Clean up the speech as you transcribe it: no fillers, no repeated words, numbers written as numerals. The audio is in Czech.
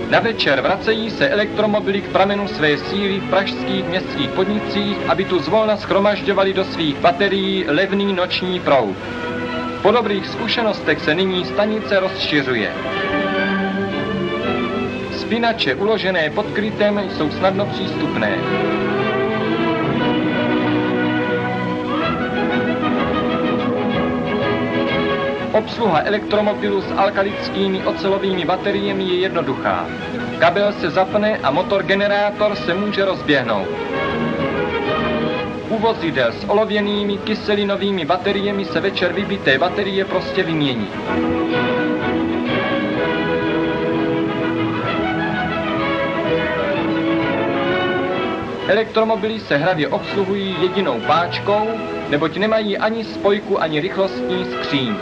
Na večer vracejí se elektromobily k pramenu své síly v pražských městských podnicích, aby tu zvolna shromažďovali do svých baterií levný noční proud. Po dobrých zkušenostech se nyní stanice rozšiřuje. Spinače uložené pod krytem jsou snadno přístupné. Obsluha elektromobilu s alkalickými ocelovými bateriemi je jednoduchá. Kabel se zapne a motor-generátor se může rozběhnout. U vozidel s olověnými kyselinovými bateriemi se večer vybité baterie prostě vymění. Elektromobily se hravě obsluhují jedinou páčkou, neboť nemají ani spojku, ani rychlostní skříň.